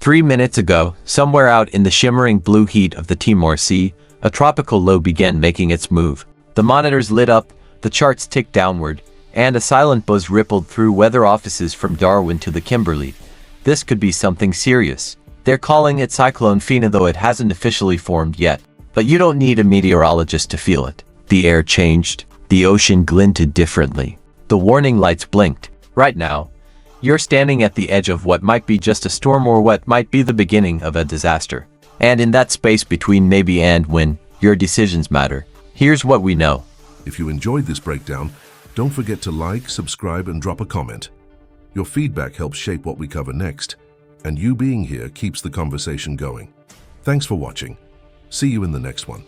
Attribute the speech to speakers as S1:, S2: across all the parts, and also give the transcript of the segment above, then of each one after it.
S1: 3 minutes ago, somewhere out in the shimmering blue heat of the Timor Sea, a tropical low began making its move. The monitors lit up, the charts ticked downward, and a silent buzz rippled through weather offices from Darwin to the Kimberley. This could be something serious. They're calling it Cyclone Fina, though it hasn't officially formed yet. But you don't need a meteorologist to feel it. The air changed. The ocean glinted differently. The warning lights blinked. Right now, you're standing at the edge of what might be just a storm or what might be the beginning of a disaster. And in that space between maybe and when, your decisions matter. Here's what we know.
S2: If you enjoyed this breakdown, don't forget to like, subscribe, and drop a comment. Your feedback helps shape what we cover next, and you being here keeps the conversation going. Thanks for watching. See you in the next one.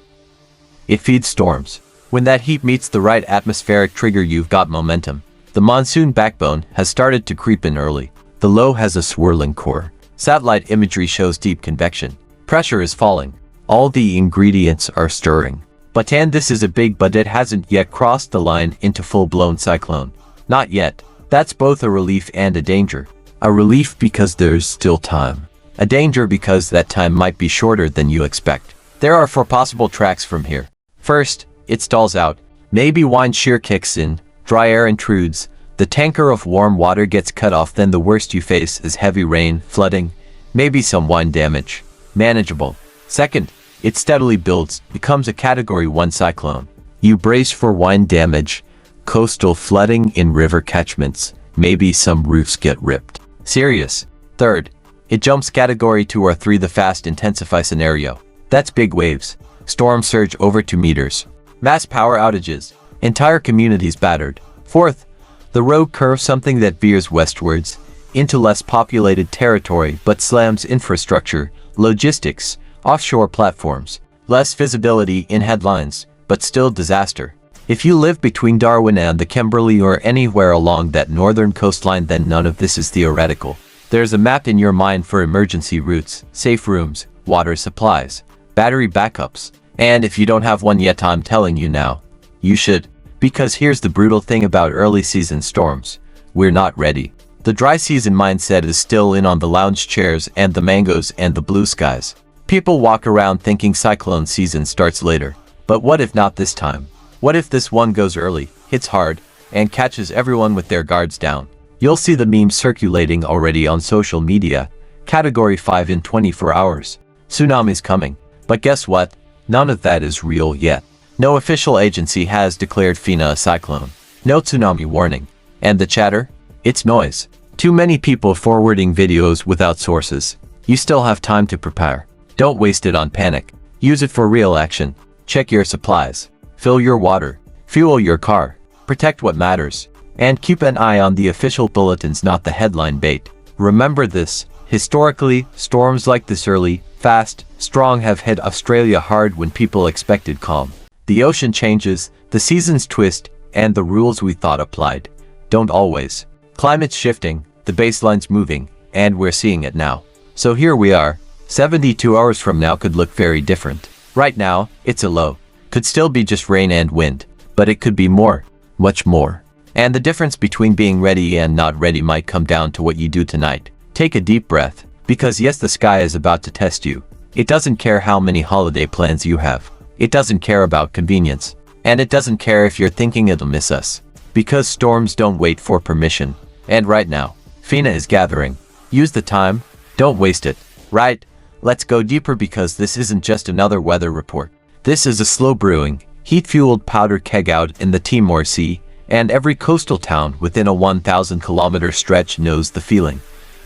S1: It feeds storms. When that heat meets the right atmospheric trigger, you've got momentum. The monsoon backbone has started to creep in early. The low has a swirling core. Satellite imagery shows deep convection. Pressure is falling. All the ingredients are stirring. And this is a big but it hasn't yet crossed the line into full-blown cyclone. Not yet. That's both a relief and a danger. A relief because there's still time. A danger because that time might be shorter than you expect. There are 4 possible tracks from here. First, it stalls out. Maybe wind shear kicks in. Dry air intrudes, the tanker of warm water gets cut off, then the worst you face is heavy rain, flooding, maybe some wind damage. Manageable. Second, it steadily builds, becomes a Category 1 cyclone. You brace for wind damage, coastal flooding in river catchments, maybe some roofs get ripped. Serious. Third, it jumps Category 2 or 3, the fast intensify scenario. That's big waves, storm surge over 2 meters, mass power outages, entire communities battered. Fourth, the road curves, something that veers westwards into less populated territory but slams infrastructure, logistics, offshore platforms, less visibility in headlines, but still disaster. If you live between Darwin and the Kimberley or anywhere along that northern coastline, then none of this is theoretical. There's a map in your mind for emergency routes, safe rooms, water supplies, battery backups. And if you don't have one yet, I'm telling you now, you should. Because here's the brutal thing about early season storms. We're not ready. The dry season mindset is still in on the lounge chairs and the mangoes and the blue skies. People walk around thinking cyclone season starts later. But what if not this time? What if this one goes early, hits hard, and catches everyone with their guards down? You'll see the memes circulating already on social media. Category 5 in 24 hours. Tsunami's coming. But guess what? None of that is real yet. No official agency has declared Fina a cyclone. No tsunami warning. And the chatter? It's noise. Too many people forwarding videos without sources. You still have time to prepare. Don't waste it on panic. Use it for real action. Check your supplies. Fill your water. Fuel your car. Protect what matters. And keep an eye on the official bulletins, not the headline bait. Remember this. Historically, storms like this early, fast, strong have hit Australia hard when people expected calm. The ocean changes, the seasons twist, and the rules we thought applied don't always. Climate's shifting, the baseline's moving, and we're seeing it now. So here we are. 72 hours from now could look very different. Right now, it's a low. Could still be just rain and wind, but it could be more, much more. And the difference between being ready and not ready might come down to what you do tonight. Take a deep breath, because yes, the sky is about to test you. It doesn't care how many holiday plans you have. It doesn't care about convenience. And it doesn't care if you're thinking it'll miss us. Because storms don't wait for permission. And right now, Fina is gathering. Use the time. Don't waste it. Right? Let's go deeper, because this isn't just another weather report. This is a slow brewing, heat-fueled powder keg out in the Timor Sea, and every coastal town within a 1,000-kilometer stretch knows the feeling.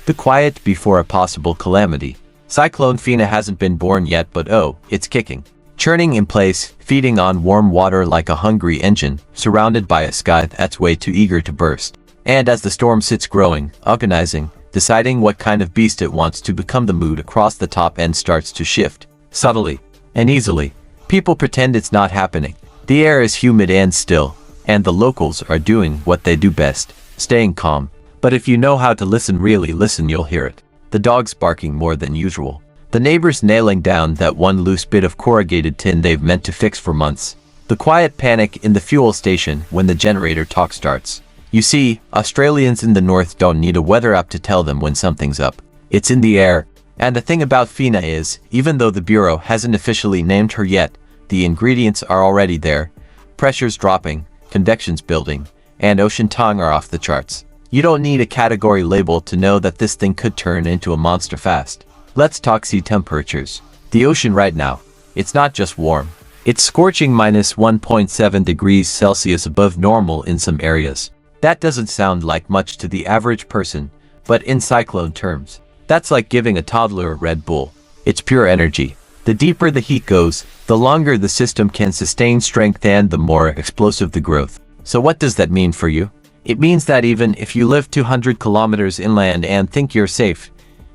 S1: The quiet before a possible calamity. Cyclone Fina hasn't been born yet, but oh, it's kicking. Churning in place, feeding on warm water like a hungry engine, surrounded by a sky that's way too eager to burst. And as the storm sits growing, organizing, deciding what kind of beast it wants to become, the mood across the top end starts to shift. Subtly and easily. People pretend it's not happening. The air is humid and still, and the locals are doing what they do best, staying calm. But if you know how to listen, really listen, you'll hear it. The dogs barking more than usual. The neighbors nailing down that one loose bit of corrugated tin they've meant to fix for months. The quiet panic in the fuel station when the generator talk starts. You see, Australians in the north don't need a weather app to tell them when something's up. It's in the air, And the thing about Fina is, even though the Bureau hasn't officially named her yet, the ingredients are already there. Pressure's dropping, convection's building, and ocean tang are off the charts. You don't need a category label to know that this thing could turn into a monster fast. Let's talk sea temperatures. The ocean right now, it's not just warm. It's scorching minus 1.7 degrees Celsius above normal in some areas. That doesn't sound like much to the average person, but in cyclone terms, that's like giving a toddler a Red Bull. It's pure energy. The deeper the heat goes, the longer the system can sustain strength and the more explosive the growth. So what does that mean for you? It means that even if you live 200 kilometers inland and think you're safe,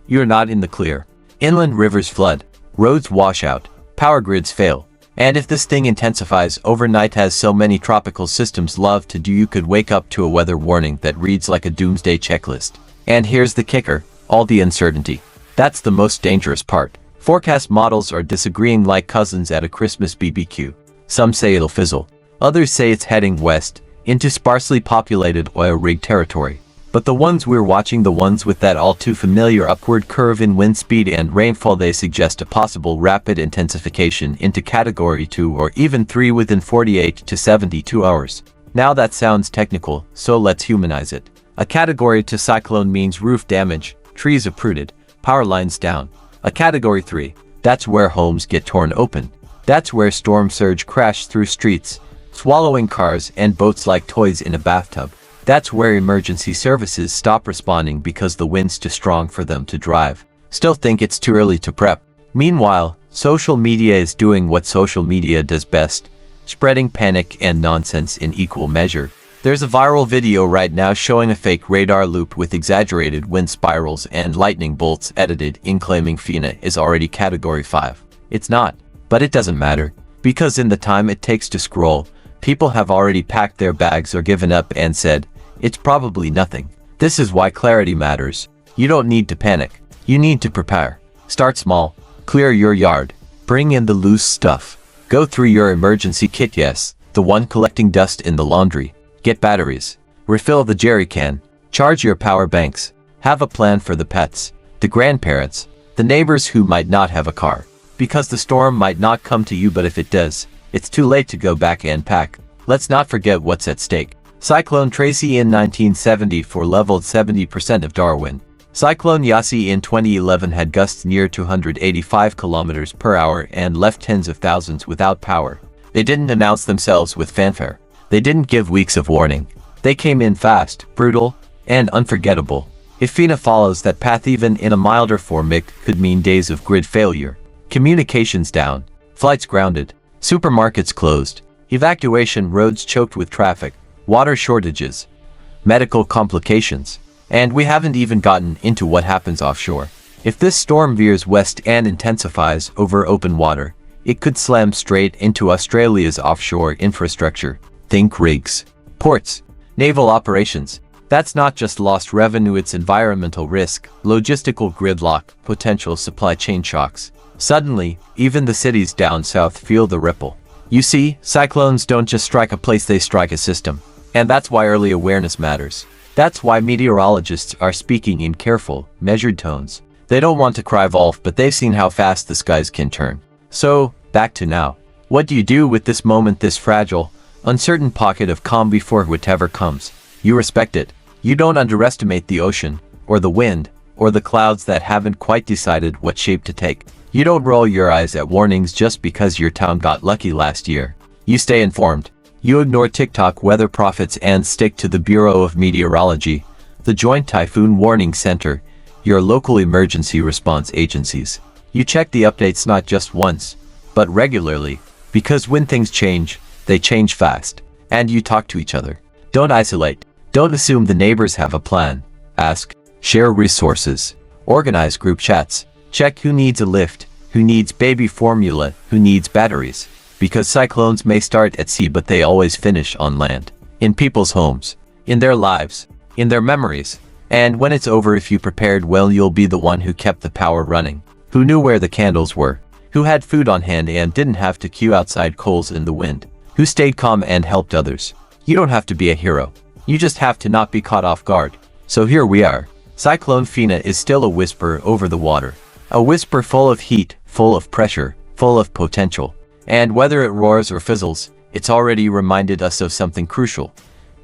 S1: you're not in the clear. Inland rivers flood, roads wash out, power grids fail. And if this thing intensifies overnight, as so many tropical systems love to do, you could wake up to a weather warning that reads like a doomsday checklist. And here's the kicker, all the uncertainty. That's the most dangerous part. Forecast models are disagreeing like cousins at a Christmas BBQ. Some say it'll fizzle. Others say it's heading west, into sparsely populated oil rig territory. But the ones we're watching, the ones with that all too familiar upward curve in wind speed and rainfall, they suggest a possible rapid intensification into Category 2 or even 3 within 48 to 72 hours. Now that sounds technical, so let's humanize it. A Category 2 cyclone means roof damage, trees uprooted, power lines down. A Category 3, that's where homes get torn open. That's where storm surge crashed through streets, swallowing cars and boats like toys in a bathtub. That's where emergency services stop responding because the wind's too strong for them to drive. Still think it's too early to prep. Meanwhile, social media is doing what social media does best, spreading panic and nonsense in equal measure. There's a viral video right now showing a fake radar loop with exaggerated wind spirals and lightning bolts edited in, claiming Fina is already Category 5. It's not, but it doesn't matter, because in the time it takes to scroll, people have already packed their bags or given up and said, it's probably nothing. This is why clarity matters. You don't need to panic. You need to prepare. Start small. Clear your yard. Bring in the loose stuff. Go through your emergency kit, yes, the one collecting dust in the laundry. Get batteries. Refill the jerry can. Charge your power banks. Have a plan for the pets, the grandparents, the neighbors who might not have a car. Because the storm might not come to you, but if it does, it's too late to go back and pack. Let's not forget what's at stake. Cyclone Tracy in 1974 leveled 70% of Darwin. Cyclone Yasi in 2011 had gusts near 285 kilometers per hour and left tens of thousands without power. They didn't announce themselves with fanfare. They didn't give weeks of warning. They came in fast, brutal, and unforgettable. If Fina follows that path even in a milder form, it could mean days of grid failure. Communications down, flights grounded, supermarkets closed, evacuation roads choked with traffic, water shortages, medical complications. And we haven't even gotten into what happens offshore. If this storm veers west and intensifies over open water, it could slam straight into Australia's offshore infrastructure. Think rigs, ports, naval operations. That's not just lost revenue, it's environmental risk, logistical gridlock, potential supply chain shocks. Suddenly, even the cities down south feel the ripple. You see, cyclones don't just strike a place, they strike a system. And that's why early awareness matters. That's why meteorologists are speaking in careful, measured tones. They don't want to cry wolf, but they've seen how fast the skies can turn. So, back to now. What do you do with this moment, this fragile, uncertain pocket of calm before whatever comes? You respect it. You don't underestimate the ocean, or the wind, or the clouds that haven't quite decided what shape to take. You don't roll your eyes at warnings just because your town got lucky last year. You stay informed. You ignore TikTok weather prophets and stick to the Bureau of Meteorology, the Joint Typhoon Warning Center, your local emergency response agencies. You check the updates not just once, but regularly, because when things change, they change fast. And you talk to each other. Don't isolate. Don't assume the neighbors have a plan. Ask, share resources, organize group chats, check who needs a lift, who needs baby formula, who needs batteries. Because cyclones may start at sea, but they always finish on land. In people's homes, in their lives, in their memories. And when it's over, if you prepared well, you'll be the one who kept the power running, who knew where the candles were, who had food on hand and didn't have to queue outside coals in the wind, who stayed calm and helped others. You don't have to be a hero. You just have to not be caught off guard. So here we are. Cyclone Fina is still a whisper over the water. A whisper full of heat, full of pressure, full of potential. And whether it roars or fizzles, it's already reminded us of something crucial.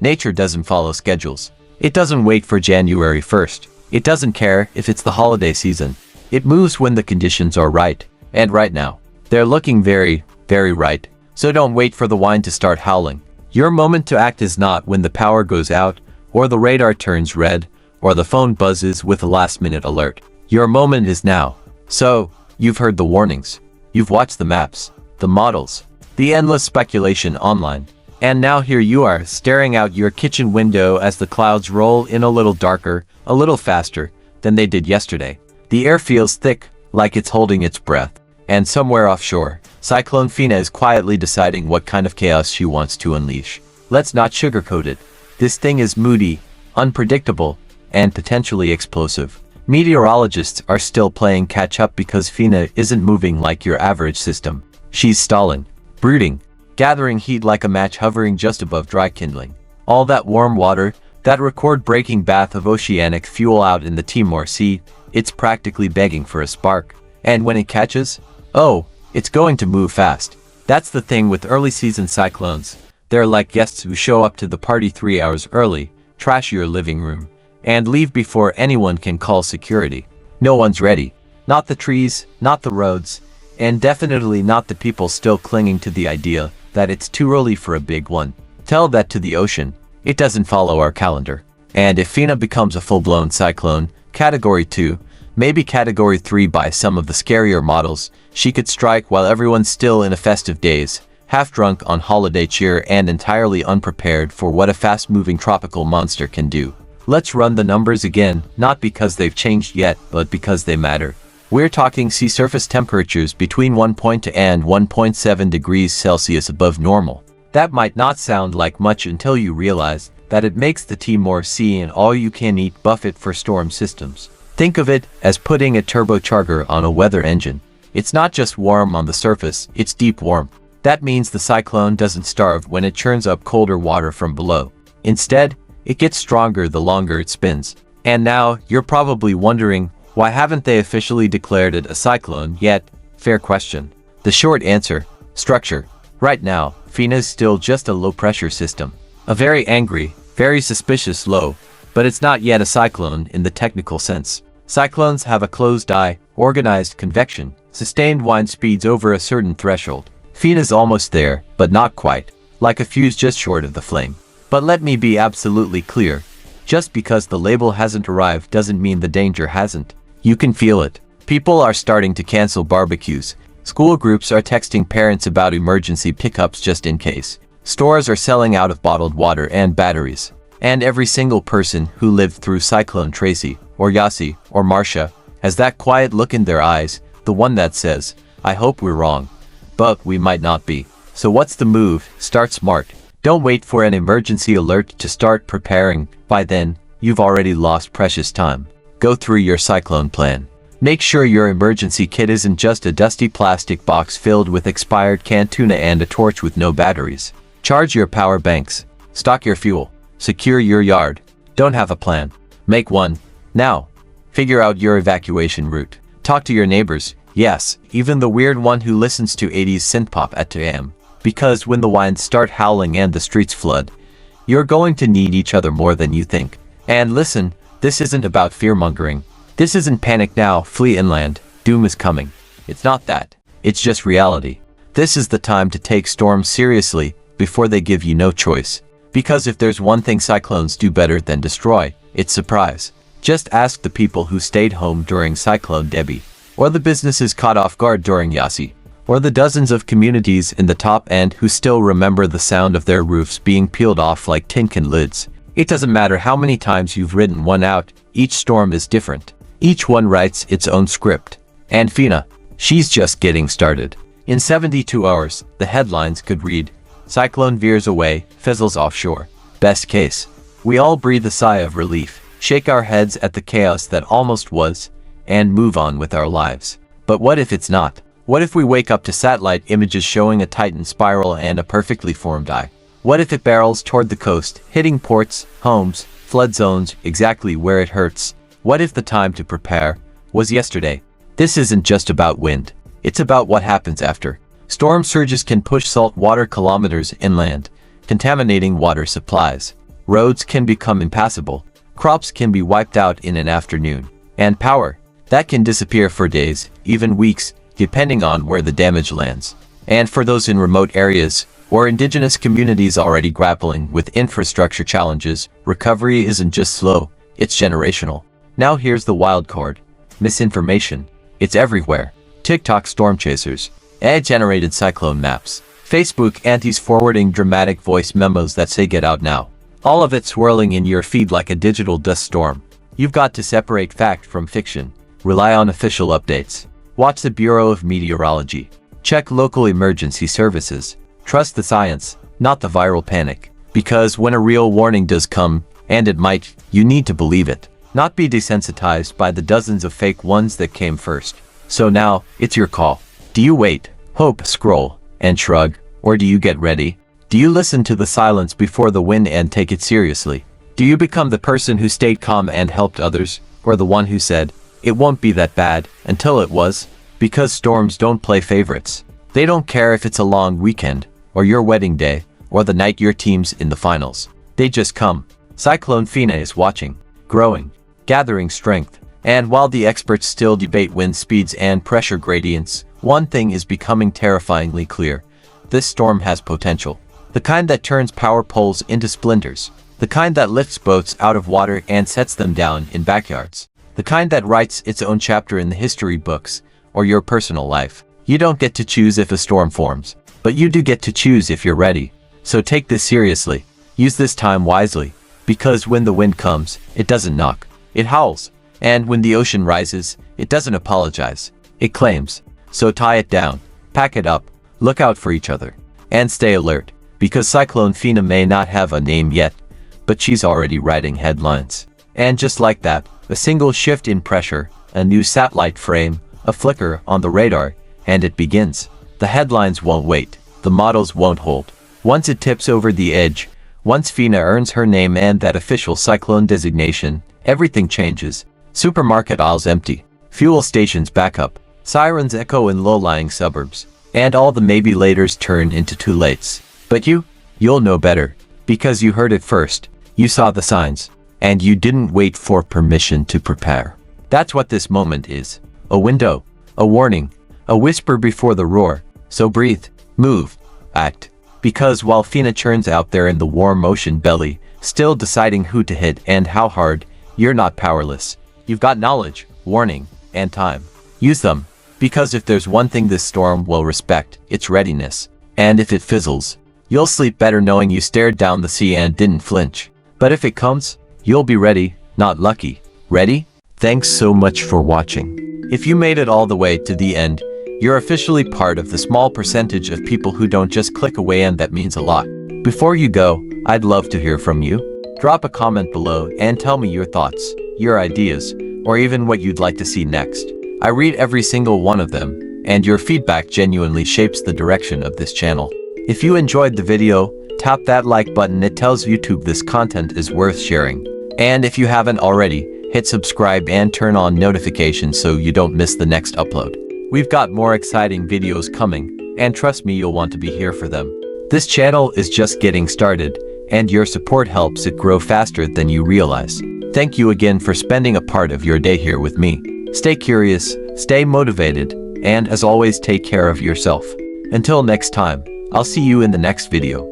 S1: Nature doesn't follow schedules. It doesn't wait for January 1st. It doesn't care if it's the holiday season. It moves when the conditions are right. And right now, they're looking very, very right. So don't wait for the wine to start howling. Your moment to act is not when the power goes out, or the radar turns red, or the phone buzzes with a last-minute alert. Your moment is now. So, you've heard the warnings. You've watched the maps, the models, the endless speculation online. And now here you are, staring out your kitchen window as the clouds roll in a little darker, a little faster than they did yesterday. The air feels thick, like it's holding its breath. And somewhere offshore, Cyclone Fina is quietly deciding what kind of chaos she wants to unleash. Let's not sugarcoat it. This thing is moody, unpredictable, and potentially explosive. Meteorologists are still playing catch-up because Fina isn't moving like your average system. She's stalling, brooding, gathering heat like a match hovering just above dry kindling. All that warm water, that record-breaking bath of oceanic fuel out in the Timor Sea, it's practically begging for a spark. And when it catches, oh, it's going to move fast. That's the thing with early-season cyclones. They're like guests who show up to the party 3 hours early, trash your living room, and leave before anyone can call security. No one's ready. Not the trees, not the roads, and definitely not the people still clinging to the idea that it's too early for a big one. Tell that to the ocean. It doesn't follow our calendar. And if Fina becomes a full-blown cyclone, Category 2, maybe Category 3 by some of the scarier models, she could strike while everyone's still in a festive daze, half-drunk on holiday cheer and entirely unprepared for what a fast-moving tropical monster can do. Let's run the numbers again, not because they've changed yet, but because they matter. We're talking sea surface temperatures between 1.2 and 1.7 degrees Celsius above normal. That might not sound like much until you realize that it makes the Timor Sea an all-you-can-eat buffet for storm systems. Think of it as putting a turbocharger on a weather engine. It's not just warm on the surface, it's deep warm. That means the cyclone doesn't starve when it churns up colder water from below. Instead, it gets stronger the longer it spins. And now, you're probably wondering, why haven't they officially declared it a cyclone yet? Fair question. The short answer, structure. Right now, Fina is still just a low-pressure system. A very angry, very suspicious low, but it's not yet a cyclone in the technical sense. Cyclones have a closed eye, organized convection, sustained wind speeds over a certain threshold. Fina's almost there, but not quite, like a fuse just short of the flame. But let me be absolutely clear. Just because the label hasn't arrived doesn't mean the danger hasn't. You can feel it. People are starting to cancel barbecues. School groups are texting parents about emergency pickups just in case. Stores are selling out of bottled water and batteries. And every single person who lived through Cyclone Tracy, or Yasi, or Marcia, has that quiet look in their eyes, the one that says, I hope we're wrong. But we might not be. So what's the move? Start smart. Don't wait for an emergency alert to start preparing. By then, you've already lost precious time. Go through your cyclone plan. Make sure your emergency kit isn't just a dusty plastic box filled with expired canned tuna and a torch with no batteries. Charge your power banks. Stock your fuel. Secure your yard. Don't have a plan? Make one. Now. Figure out your evacuation route. Talk to your neighbors. Yes, even the weird one who listens to 80s synthpop at 2 a.m. Because when the winds start howling and the streets flood, you're going to need each other more than you think. And listen, this isn't about fear-mongering. This isn't panic now, flee inland, doom is coming. It's not that. It's just reality. This is the time to take storms seriously before they give you no choice. Because if there's one thing cyclones do better than destroy, it's surprise. Just ask the people who stayed home during Cyclone Debbie, or the businesses caught off guard during Yasi, or the dozens of communities in the top end who still remember the sound of their roofs being peeled off like tin can lids. It doesn't matter how many times you've ridden one out, each storm is different. Each one writes its own script. And Fina, she's just getting started. In 72 hours, the headlines could read, Cyclone veers away, fizzles offshore. Best case. We all breathe a sigh of relief, shake our heads at the chaos that almost was, and move on with our lives. But what if it's not? What if we wake up to satellite images showing a Titan spiral and a perfectly formed eye? What if it barrels toward the coast, hitting ports, homes, flood zones, exactly where it hurts? What if the time to prepare was yesterday? This isn't just about wind. It's about what happens after. Storm surges can push salt water kilometers inland, contaminating water supplies. Roads can become impassable. Crops can be wiped out in an afternoon. And power, that can disappear for days, even weeks, depending on where the damage lands. And for those in remote areas, or indigenous communities already grappling with infrastructure challenges, recovery isn't just slow, it's generational. Now here's the wild card. Misinformation. It's everywhere. TikTok storm chasers, AI-generated cyclone maps, Facebook antis forwarding dramatic voice memos that say get out now. All of it swirling in your feed like a digital dust storm. You've got to separate fact from fiction. Rely on official updates. Watch the Bureau of Meteorology. Check local emergency services. Trust the science, not the viral panic. Because when a real warning does come, and it might, you need to believe it. Not be desensitized by the dozens of fake ones that came first. So now, it's your call. Do you wait, hope, scroll, and shrug? Or do you get ready? Do you listen to the silence before the wind and take it seriously? Do you become the person who stayed calm and helped others? Or the one who said, it won't be that bad, until it was? Because storms don't play favorites. They don't care if it's a long weekend, or your wedding day, or the night your team's in the finals. They just come. Cyclone Fina is watching, growing, gathering strength. And while the experts still debate wind speeds and pressure gradients, one thing is becoming terrifyingly clear. This storm has potential. The kind that turns power poles into splinters. The kind that lifts boats out of water and sets them down in backyards. The kind that writes its own chapter in the history books, or your personal life. You don't get to choose if a storm forms, but you do get to choose if you're ready. So take this seriously. Use this time wisely. Because when the wind comes, it doesn't knock. It howls. And when the ocean rises, it doesn't apologize. It claims. So tie it down, pack it up, look out for each other, and stay alert. Because Cyclone Fina may not have a name yet, but she's already writing headlines. And just like that, a single shift in pressure, a new satellite frame, a flicker on the radar, and it begins. The headlines won't wait. The models won't hold. Once it tips over the edge, once Fina earns her name and that official cyclone designation, everything changes. Supermarket aisles empty. Fuel stations back up. Sirens echo in low-lying suburbs. And all the maybe-laters turn into too-lates. But you'll know better. Because you heard it first. You saw the signs. And you didn't wait for permission to prepare. That's what this moment is. A window. A warning. A whisper before the roar. So breathe. Move. Act. Because while Fina churns out there in the warm ocean belly, still deciding who to hit and how hard, you're not powerless. You've got knowledge, warning, and time. Use them. Because if there's one thing this storm will respect, it's readiness. And if it fizzles, you'll sleep better knowing you stared down the sea and didn't flinch. But if it comes, you'll be ready, not lucky. Ready? Thanks so much for watching. If you made it all the way to the end, you're officially part of the small percentage of people who don't just click away, and that means a lot. Before you go, I'd love to hear from you. Drop a comment below and tell me your thoughts, your ideas, or even what you'd like to see next. I read every single one of them, and your feedback genuinely shapes the direction of this channel. If you enjoyed the video, tap that like button. It tells YouTube this content is worth sharing. And if you haven't already, hit subscribe and turn on notifications so you don't miss the next upload. We've got more exciting videos coming, and trust me, you'll want to be here for them. This channel is just getting started, and your support helps it grow faster than you realize. Thank you again for spending a part of your day here with me. Stay curious, stay motivated, and as always, take care of yourself. Until next time, I'll see you in the next video.